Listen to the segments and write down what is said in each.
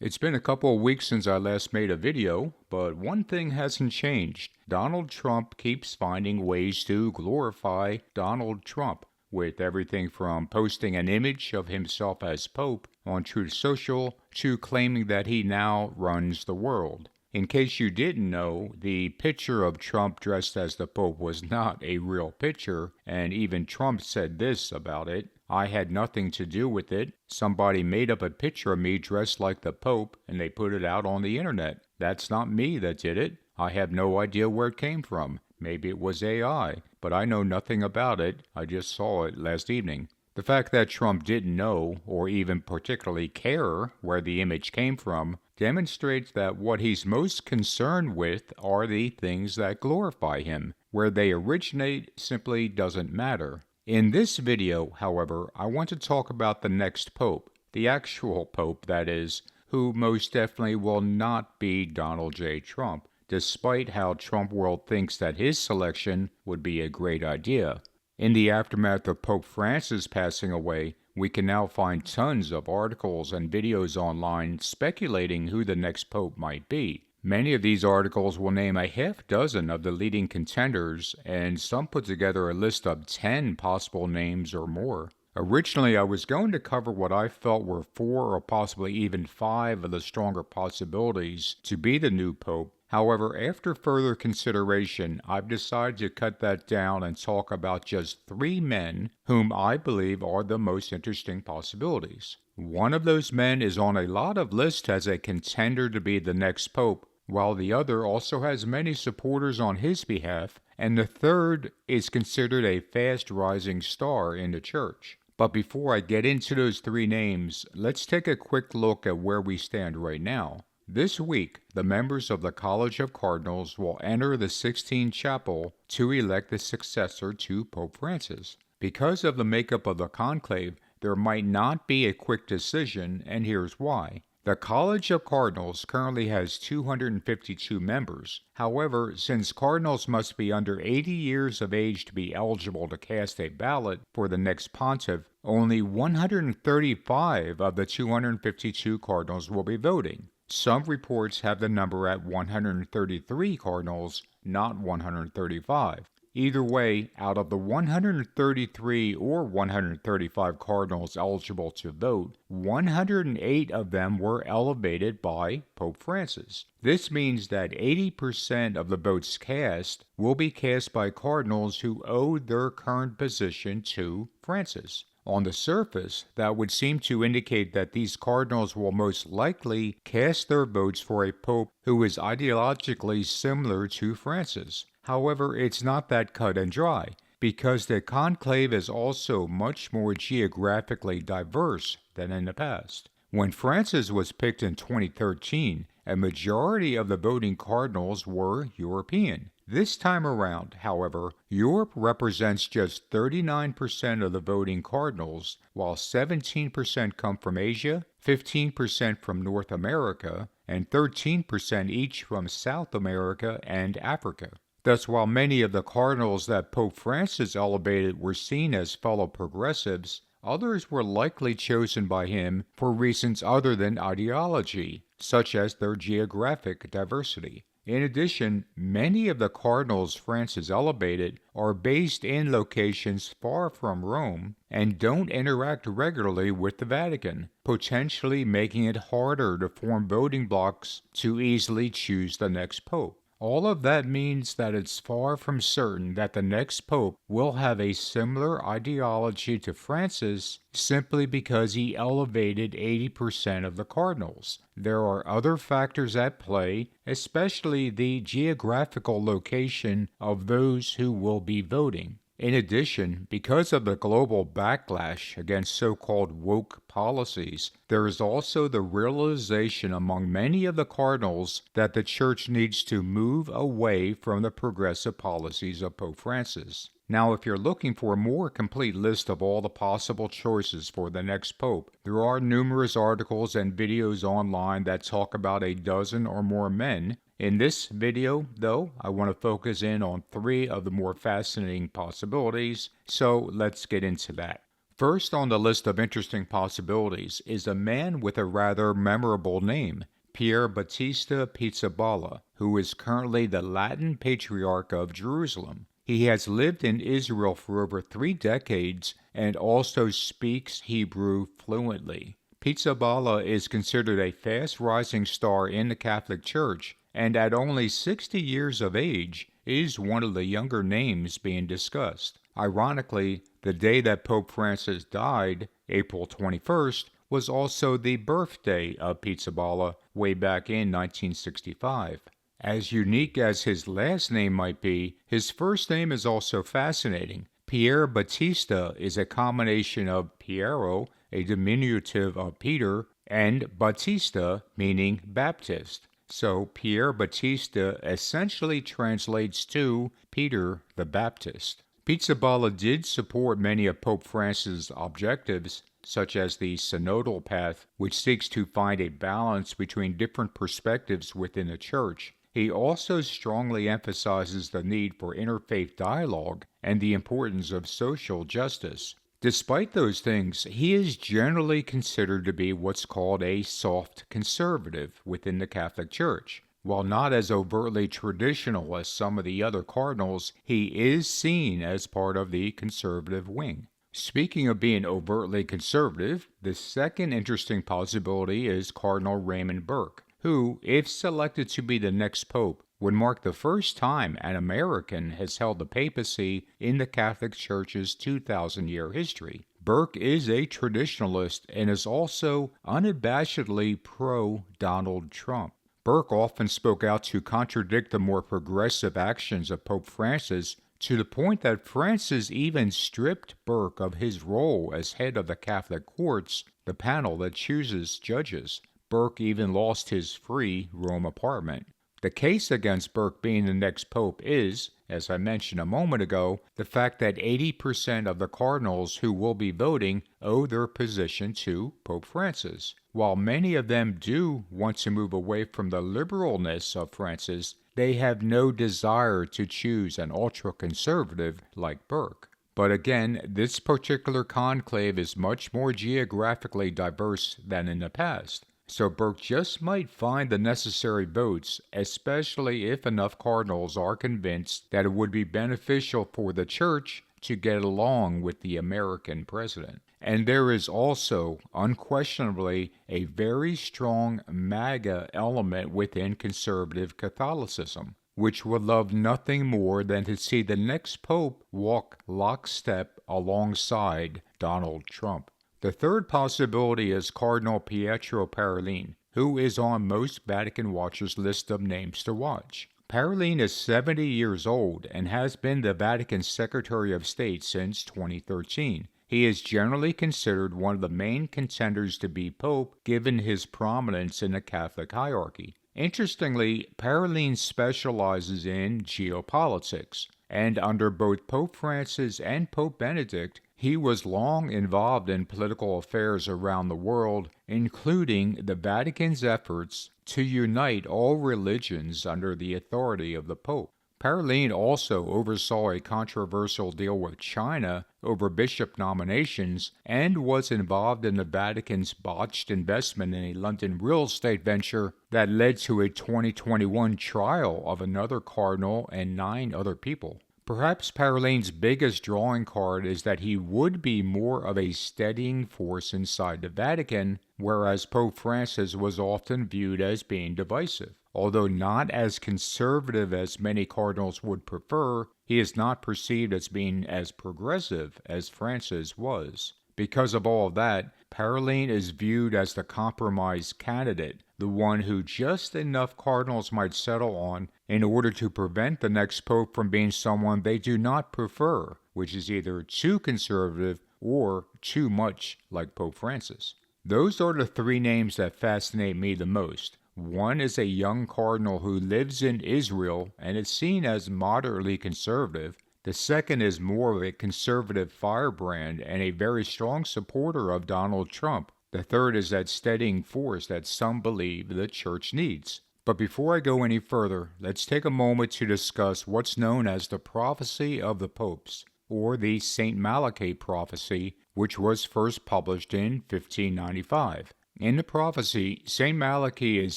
It's been a couple of weeks since I last made a video, but one thing hasn't changed. Donald Trump keeps finding ways to glorify Donald Trump, with everything from posting an image of himself as Pope on Truth Social to claiming that he now runs the world. In case you didn't know, the picture of Trump dressed as the Pope was not a real picture, and even Trump said this about it. I had nothing to do with it. Somebody made up a picture of me dressed like the Pope and they put it out on the internet. That's not me that did it. I have no idea where it came from. Maybe it was AI, but I know nothing about it. I just saw it last evening. The fact that Trump didn't know or even particularly care where the image came from demonstrates that what he's most concerned with are the things that glorify him. Where they originate simply doesn't matter. In this video, however, I want to talk about the next pope, the actual pope, that is, who most definitely will not be Donald J. Trump, despite how Trump world thinks that his selection would be a great idea. In the aftermath of Pope Francis passing away, we can now find tons of articles and videos online speculating who the next pope might be. Many of these articles will name a half dozen of the leading contenders, and some put together a list of 10 possible names or more. Originally, I was going to cover what I felt were 4 or possibly even 5 of the stronger possibilities to be the new pope. However, after further consideration, I've decided to cut that down and talk about just 3 men whom I believe are the most interesting possibilities. One of those men is on a lot of lists as a contender to be the next pope, while the other also has many supporters on his behalf, and the third is considered a fast rising star in the church. But before I get into those 3 names, let's take a quick look at where we stand right now. This week, the members of the College of Cardinals will enter the Sixtine Chapel to elect the successor to Pope Francis. Because of the makeup of the conclave, there might not be a quick decision, and here's why. The College of Cardinals currently has 252 members. However, since cardinals must be under 80 years of age to be eligible to cast a ballot for the next pontiff, only 135 of the 252 cardinals will be voting. Some reports have the number at 133 cardinals, not 135. Either way, out of the 133 or 135 cardinals eligible to vote, 108 of them were elevated by Pope Francis. This means that 80% of the votes cast will be cast by cardinals who owed their current position to Francis. On the surface, that would seem to indicate that these cardinals will most likely cast their votes for a pope who is ideologically similar to Francis. However, it's not that cut and dry, because the conclave is also much more geographically diverse than in the past. When Francis was picked in 2013, a majority of the voting cardinals were European. This time around, however, Europe represents just 39% of the voting cardinals, while 17% come from Asia, 15% from North America, and 13% each from South America and Africa. Thus, while many of the cardinals that Pope Francis elevated were seen as fellow progressives, others were likely chosen by him for reasons other than ideology, such as their geographic diversity. In addition, many of the cardinals Francis elevated are based in locations far from Rome and don't interact regularly with the Vatican, potentially making it harder to form voting blocs to easily choose the next pope. All of that means that it's far from certain that the next pope will have a similar ideology to Francis simply because he elevated 80% of the cardinals. There are other factors at play, especially the geographical location of those who will be voting. In addition, because of the global backlash against so-called woke policies, there is also the realization among many of the cardinals that the Church needs to move away from the progressive policies of Pope Francis. Now, if you're looking for a more complete list of all the possible choices for the next pope, there are numerous articles and videos online that talk about a dozen or more men. In this video, though, I want to focus in on 3 of the more fascinating possibilities, so let's get into that. First on the list of interesting possibilities is a man with a rather memorable name, Pierre Batista Pizzala, who is currently the Latin Patriarch of Jerusalem. He has lived in Israel for over 3 decades and also speaks Hebrew fluently. Pizzaballa is considered a fast rising star in the Catholic Church, and at only 60 years of age is one of the younger names being discussed. Ironically, the day that Pope Francis died, April 21st, was also the birthday of Pizzaballa way back in 1965. As unique as his last name might be, his first name is also fascinating. Pierre Batista is a combination of Pietro, a diminutive of Peter, and Batista, meaning Baptist. So Pierre Batista essentially translates to Peter the Baptist. Pizzaballa did support many of Pope Francis' objectives, such as the synodal path, which seeks to find a balance between different perspectives within the Church. He also strongly emphasizes the need for interfaith dialogue and the importance of social justice. Despite those things, he is generally considered to be what's called a soft conservative within the Catholic Church. While not as overtly traditional as some of the other cardinals, he is seen as part of the conservative wing. Speaking of being overtly conservative, the second interesting possibility is Cardinal Raymond Burke, who, if selected to be the next pope, would mark the first time an American has held the papacy in the Catholic Church's 2,000-year history. Burke is a traditionalist and is also unabashedly pro-Donald Trump. Burke often spoke out to contradict the more progressive actions of Pope Francis, to the point that Francis even stripped Burke of his role as head of the Catholic courts, the panel that chooses judges. Burke even lost his free Rome apartment. The case against Burke being the next pope is, as I mentioned a moment ago, the fact that 80% of the cardinals who will be voting owe their position to Pope Francis. While many of them do want to move away from the liberalness of Francis, they have no desire to choose an ultra-conservative like Burke. But again, this particular conclave is much more geographically diverse than in the past. So Burke just might find the necessary votes, especially if enough cardinals are convinced that it would be beneficial for the Church to get along with the American president. And there is also, unquestionably, a very strong MAGA element within conservative Catholicism, which would love nothing more than to see the next pope walk lockstep alongside Donald Trump. The third possibility is Cardinal Pietro Parolin, who is on most Vatican Watchers' list of names to watch. Parolin is 70 years old and has been the Vatican's Secretary of State since 2013. He is generally considered one of the main contenders to be pope given his prominence in the Catholic hierarchy. Interestingly, Parolin specializes in geopolitics, and under both Pope Francis and Pope Benedict, he was long involved in political affairs around the world, including the Vatican's efforts to unite all religions under the authority of the Pope. Parolin also oversaw a controversial deal with China over bishop nominations and was involved in the Vatican's botched investment in a London real estate venture that led to a 2021 trial of another cardinal and 9 other people. Perhaps Parolin's biggest drawing card is that he would be more of a steadying force inside the Vatican, whereas Pope Francis was often viewed as being divisive. Although not as conservative as many cardinals would prefer, he is not perceived as being as progressive as Francis was. Because of all that, Parolin is viewed as the compromise candidate, the one who just enough cardinals might settle on in order to prevent the next pope from being someone they do not prefer, which is either too conservative or too much like Pope Francis. Those are the 3 names that fascinate me the most. One is a young cardinal who lives in Israel and is seen as moderately conservative. The second is more of a conservative firebrand and a very strong supporter of Donald Trump. The third is that steadying force that some believe the Church needs. But before I go any further, let's take a moment to discuss what's known as the prophecy of the popes. or the St. Malachi prophecy, which was first published in 1595. In the prophecy, St. Malachi is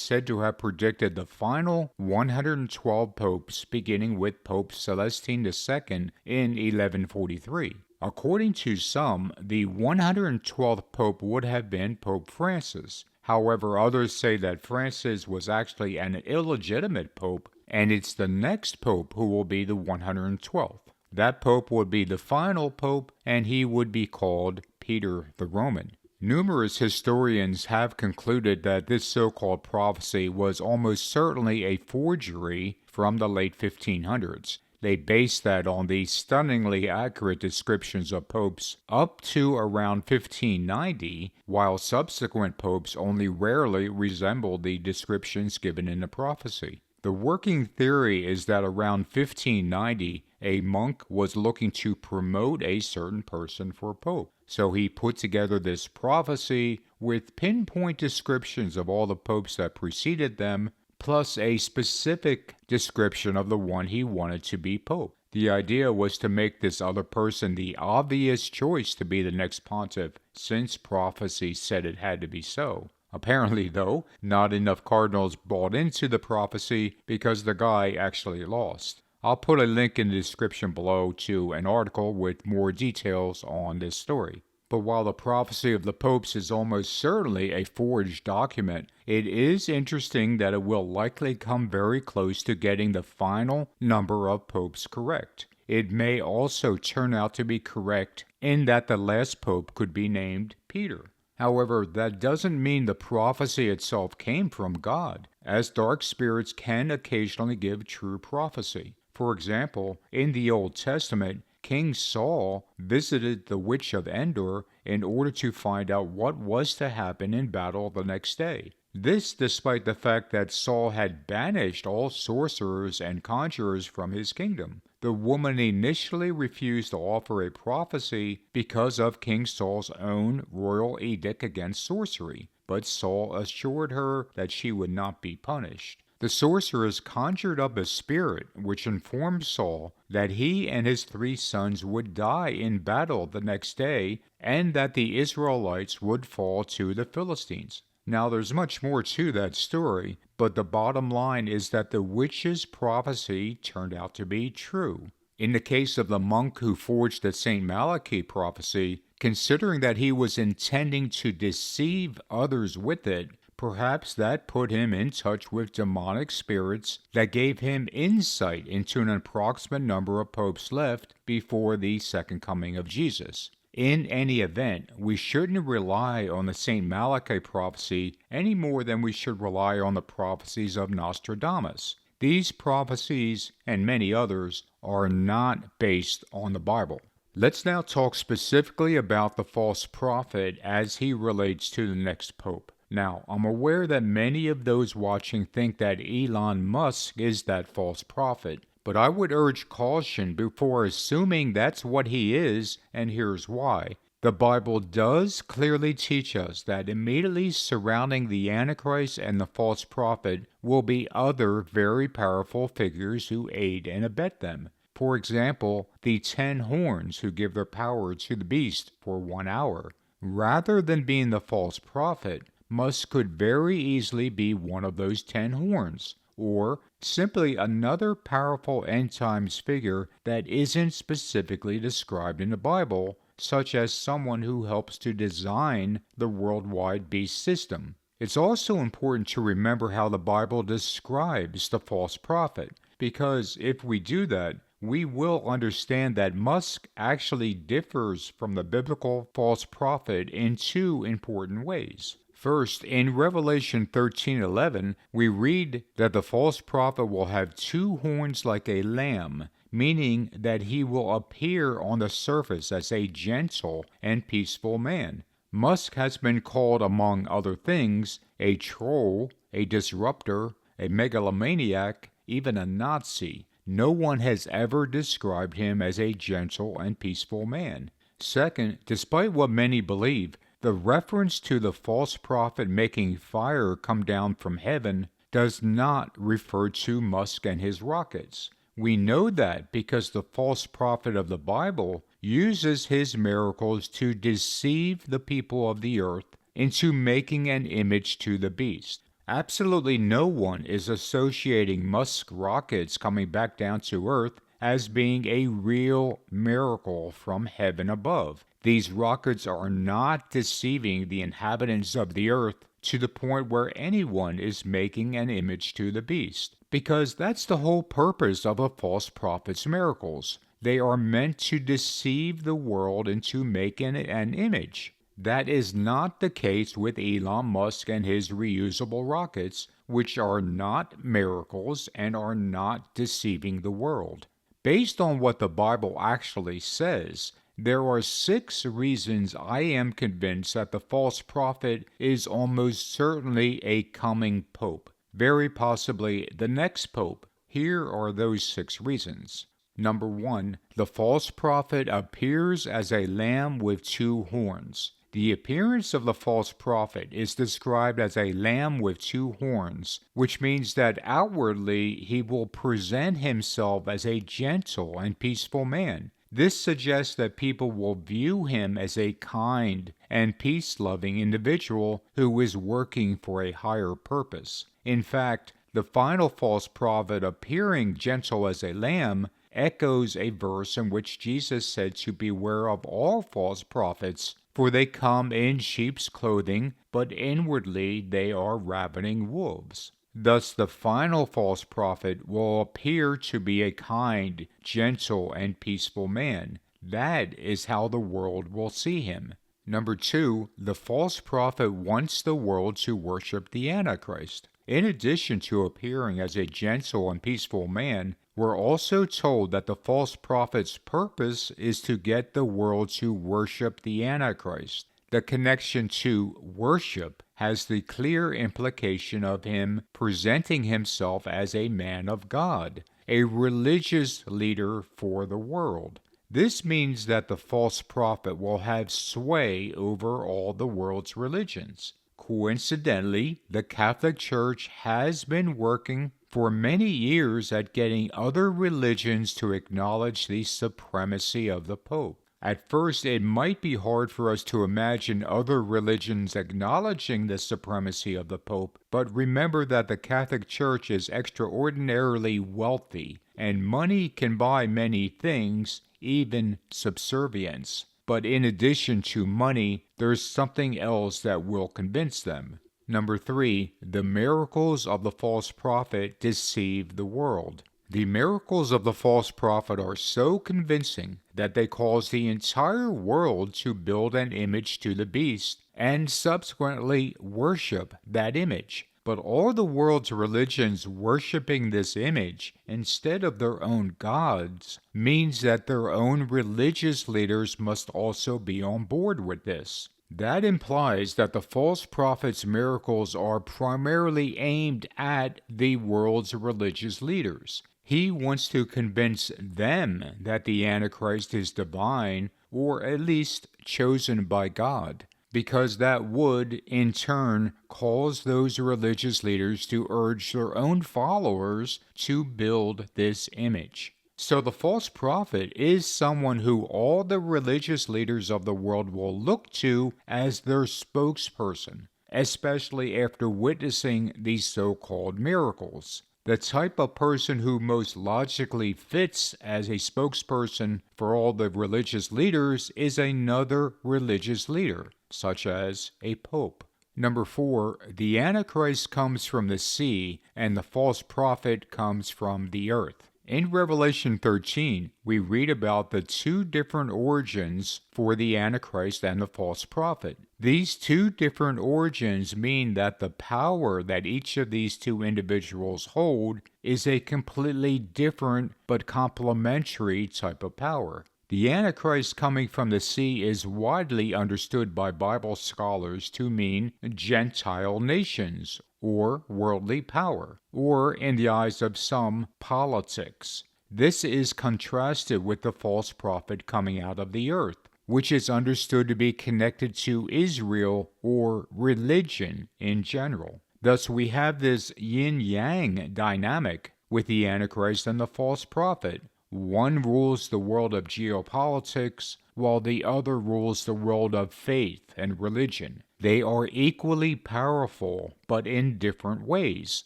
said to have predicted the final 112 popes, beginning with Pope Celestine II in 1143. According to some, the 112th pope would have been Pope Francis. However, others say that Francis was actually an illegitimate pope, and it's the next pope who will be the 112th. That pope would be the final pope, and he would be called Peter the Roman. Numerous historians have concluded that this so-called prophecy was almost certainly a forgery from the late 1500s. They base that on the stunningly accurate descriptions of popes up to around 1590, while subsequent popes only rarely resembled the descriptions given in the prophecy. The working theory is that around 1590, a monk was looking to promote a certain person for pope. So he put together this prophecy with pinpoint descriptions of all the popes that preceded them, plus a specific description of the one he wanted to be pope. The idea was to make this other person the obvious choice to be the next pontiff, since prophecy said it had to be so. Apparently, though, not enough cardinals bought into the prophecy because the guy actually lost. I'll put a link in the description below to an article with more details on this story. But while the prophecy of the popes is almost certainly a forged document, it is interesting that it will likely come very close to getting the final number of popes correct. It may also turn out to be correct in that the last pope could be named Peter. However, that doesn't mean the prophecy itself came from God, as dark spirits can occasionally give true prophecy. For example, in the Old Testament, King Saul visited the witch of Endor in order to find out what was to happen in battle the next day. This despite the fact that Saul had banished all sorcerers and conjurers from his kingdom. The woman initially refused to offer a prophecy because of King Saul's own royal edict against sorcery, but Saul assured her that she would not be punished. The sorceress conjured up a spirit which informed Saul that he and his 3 sons would die in battle the next day and that the Israelites would fall to the Philistines. Now there's much more to that story, but the bottom line is that the witch's prophecy turned out to be true. In the case of the monk who forged the St. Malachi prophecy, considering that he was intending to deceive others with it, perhaps that put him in touch with demonic spirits that gave him insight into an approximate number of popes left before the second coming of Jesus. In any event, we shouldn't rely on the St. Malachi prophecy any more than we should rely on the prophecies of Nostradamus. These prophecies, and many others, are not based on the Bible. Let's now talk specifically about the false prophet as he relates to the next pope. Now, I'm aware that many of those watching think that Elon Musk is that false prophet, but I would urge caution before assuming that's what he is, and here's why. The Bible does clearly teach us that immediately surrounding the Antichrist and the false prophet will be other very powerful figures who aid and abet them. For example, the 10 horns who give their power to the beast for 1 hour. Rather than being the false prophet, Musk could very easily be one of those 10 horns, or simply another powerful end times figure that isn't specifically described in the Bible, such as someone who helps to design the worldwide beast system. It's also important to remember how the Bible describes the false prophet, because if we do that, we will understand that Musk actually differs from the biblical false prophet in 2 important ways. First, in Revelation 13:11, we read that the false prophet will have 2 horns like a lamb, meaning that he will appear on the surface as a gentle and peaceful man. Musk has been called, among other things, a troll, a disruptor, a megalomaniac, even a Nazi. No one has ever described him as a gentle and peaceful man. Second, despite what many believe, the reference to the false prophet making fire come down from heaven does not refer to Musk and his rockets. We know that because the false prophet of the Bible uses his miracles to deceive the people of the earth into making an image to the beast. Absolutely no one is associating Musk rockets coming back down to Earth as being a real miracle from heaven above. These rockets are not deceiving the inhabitants of the Earth to the point where anyone is making an image to the beast, because that's the whole purpose of a false prophet's miracles. They are meant to deceive the world into making an image. That is not the case with Elon Musk and his reusable rockets, which are not miracles and are not deceiving the world. Based on what the Bible actually says, there are 6 reasons I am convinced that the false prophet is almost certainly a coming pope, very possibly the next pope. Here are those 6 reasons. Number 1, the false prophet appears as a lamb with 2 horns. The appearance of the false prophet is described as a lamb with 2 horns, which means that outwardly he will present himself as a gentle and peaceful man. This suggests that people will view him as a kind and peace-loving individual who is working for a higher purpose. In fact, the final false prophet appearing gentle as a lamb echoes a verse in which Jesus said to beware of all false prophets, for they come in sheep's clothing, but inwardly they are ravening wolves. Thus the final false prophet will appear to be a kind, gentle, and peaceful man. That is how the world will see him. Number 2, the false prophet wants the world to worship the Antichrist. In addition to appearing as a gentle and peaceful man, we're also told that the false prophet's purpose is to get the world to worship the Antichrist. The connection to worship has the clear implication of him presenting himself as a man of God, a religious leader for the world. This means that the false prophet will have sway over all the world's religions. Coincidentally, the Catholic Church has been working for many years at getting other religions to acknowledge the supremacy of the Pope. At first, it might be hard for us to imagine other religions acknowledging the supremacy of the Pope, but remember that the Catholic Church is extraordinarily wealthy, and money can buy many things, even subservience. But in addition to money, there's something else that will convince them. Number 3, the miracles of the false prophet deceive the world. The miracles of the false prophet are so convincing that they cause the entire world to build an image to the beast and subsequently worship that image. But all the world's religions worshiping this image instead of their own gods means that their own religious leaders must also be on board with this. That implies that the false prophet's miracles are primarily aimed at the world's religious leaders. He wants to convince them that the Antichrist is divine, or at least chosen by God, because that would, in turn, cause those religious leaders to urge their own followers to build this image. So the false prophet is someone who all the religious leaders of the world will look to as their spokesperson, especially after witnessing these so-called miracles. The type of person who most logically fits as a spokesperson for all the religious leaders is another religious leader, such as a pope. Number 4, the Antichrist comes from the sea and the false prophet comes from the earth. In Revelation 13, we read about the 2 different origins for the Antichrist and the false prophet. These 2 different origins mean that the power that each of these 2 individuals hold is a completely different but complementary type of power. The Antichrist coming from the sea is widely understood by Bible scholars to mean Gentile nations, or worldly power, or in the eyes of some, politics. This is contrasted with the false prophet coming out of the earth, which is understood to be connected to Israel or religion in general. Thus we have this yin-yang dynamic, with the Antichrist and the false prophet. One rules the world of geopolitics, while the other rules the world of faith and religion. They are equally powerful, but in different ways.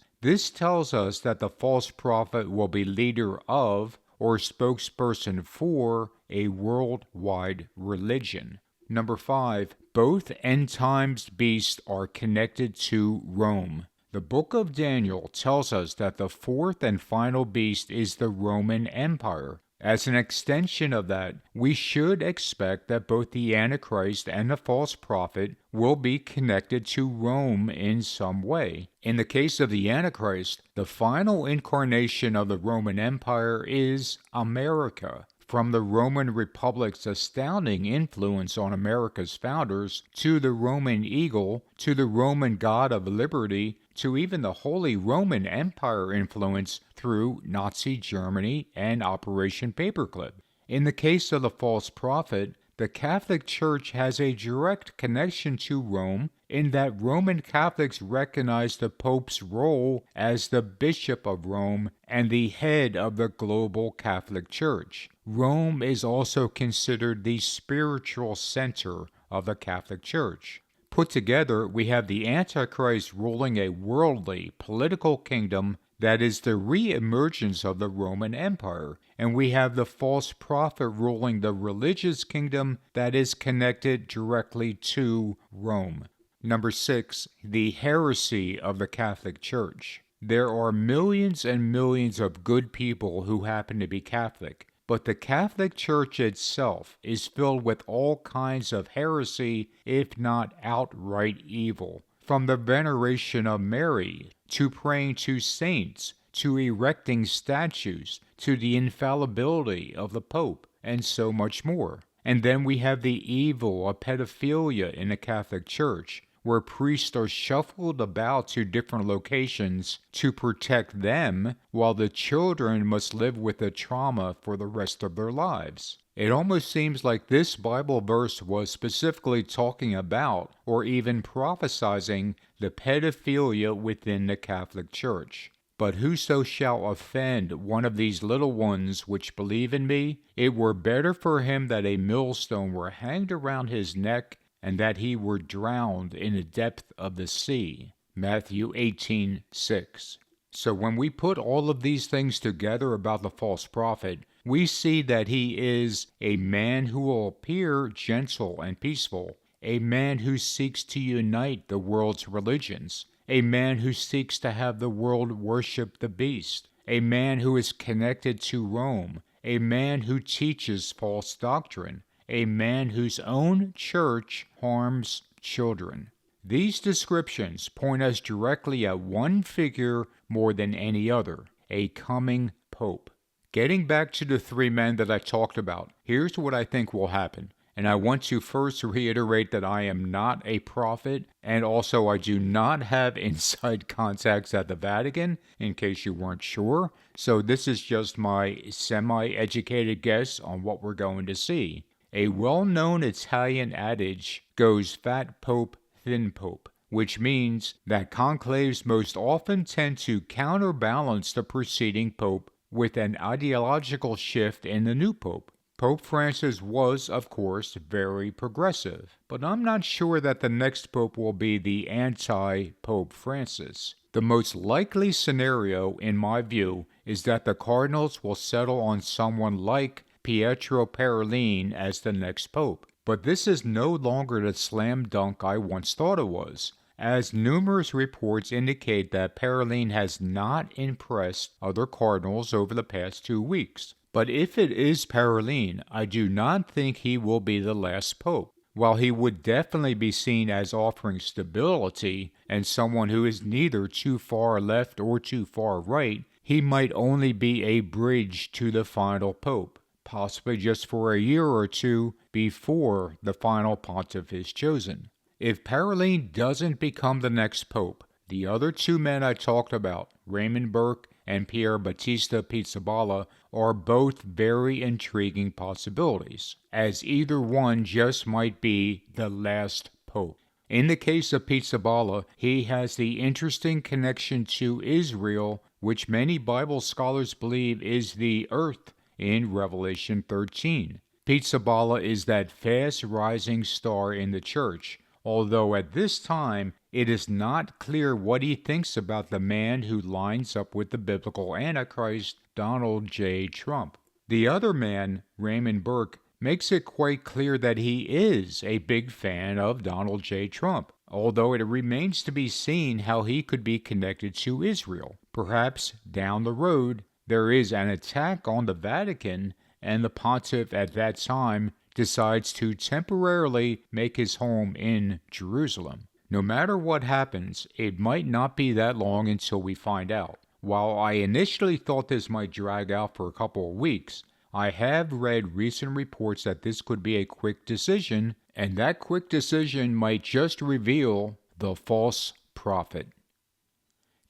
This tells us that the false prophet will be leader of, or spokesperson for, a worldwide religion. Number 5, both end times beasts are connected to Rome. The book of Daniel tells us that the fourth and final beast is the Roman Empire. As an extension of that, we should expect that both the Antichrist and the false prophet will be connected to Rome in some way. In the case of the Antichrist, the final incarnation of the Roman Empire is America. From the Roman Republic's astounding influence on America's founders, to the Roman eagle, to the Roman god of liberty, to even the Holy Roman Empire influence through Nazi Germany and Operation Paperclip. In the case of the false prophet, the Catholic Church has a direct connection to Rome in that Roman Catholics recognize the Pope's role as the Bishop of Rome and the head of the global Catholic Church. Rome is also considered the spiritual center of the Catholic Church. Put together, we have the Antichrist ruling a worldly political kingdom that is the re-emergence of the Roman Empire, and we have the false prophet ruling the religious kingdom that is connected directly to Rome. Number 6, the heresy of the Catholic Church. There are millions and millions of good people who happen to be Catholic, but the Catholic Church itself is filled with all kinds of heresy, if not outright evil. From the veneration of Mary, to praying to saints, to erecting statues, to the infallibility of the Pope, and so much more. And then we have the evil of pedophilia in the Catholic Church, where priests are shuffled about to different locations to protect them, while the children must live with the trauma for the rest of their lives. It almost seems like this Bible verse was specifically talking about, or even prophesizing, the pedophilia within the Catholic Church. But whoso shall offend one of these little ones which believe in me, it were better for him that a millstone were hanged around his neck, and that he were drowned in the depth of the sea. Matthew 18:6. So when we put all of these things together about the false prophet, we see that he is a man who will appear gentle and peaceful, a man who seeks to unite the world's religions, a man who seeks to have the world worship the beast, a man who is connected to Rome, a man who teaches false doctrine, a man whose own church harms children. These descriptions point us directly at one figure more than any other, a coming pope. Getting back to the three men that I talked about, here's what I think will happen. And I want to first reiterate that I am not a prophet, and also I do not have inside contacts at the Vatican, in case you weren't sure. So this is just my semi-educated guess on what we're going to see. A well-known Italian adage goes fat pope, thin pope, which means that conclaves most often tend to counterbalance the preceding pope with an ideological shift in the new pope. Pope Francis was, of course, very progressive, but I'm not sure that the next pope will be the anti-Pope Francis. The most likely scenario, in my view, is that the Cardinals will settle on someone like Pietro Parolin as the next pope. But this is no longer the slam dunk I once thought it was, as numerous reports indicate that Parolin has not impressed other cardinals over the past 2 weeks. But if it is Parolin, I do not think he will be the last pope. While he would definitely be seen as offering stability and someone who is neither too far left or too far right, he might only be a bridge to the final pope, possibly just for a year or two before the final pontiff is chosen. If Parolin doesn't become the next pope, the other two men I talked about, Raymond Burke and Pierre Batista Pizzala, are both very intriguing possibilities, as either one just might be the last pope. In the case of Pizzala, he has the interesting connection to Israel, which many Bible scholars believe is the earth in Revelation 13. Pizzala is that fast-rising star in the church, although at this time it is not clear what he thinks about the man who lines up with the biblical Antichrist, Donald J. Trump. The other man, Raymond Burke, makes it quite clear that he is a big fan of Donald J. Trump, although it remains to be seen how he could be connected to Israel. Perhaps down the road there is an attack on the Vatican, and the pontiff at that time decides to temporarily make his home in Jerusalem. No matter what happens, it might not be that long until we find out. While I initially thought this might drag out for a couple of weeks, I have read recent reports that this could be a quick decision, and that quick decision might just reveal the false prophet.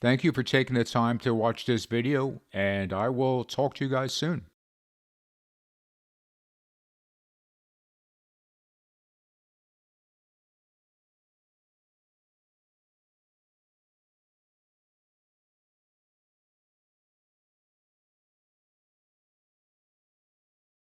Thank you for taking the time to watch this video, and I will talk to you guys soon.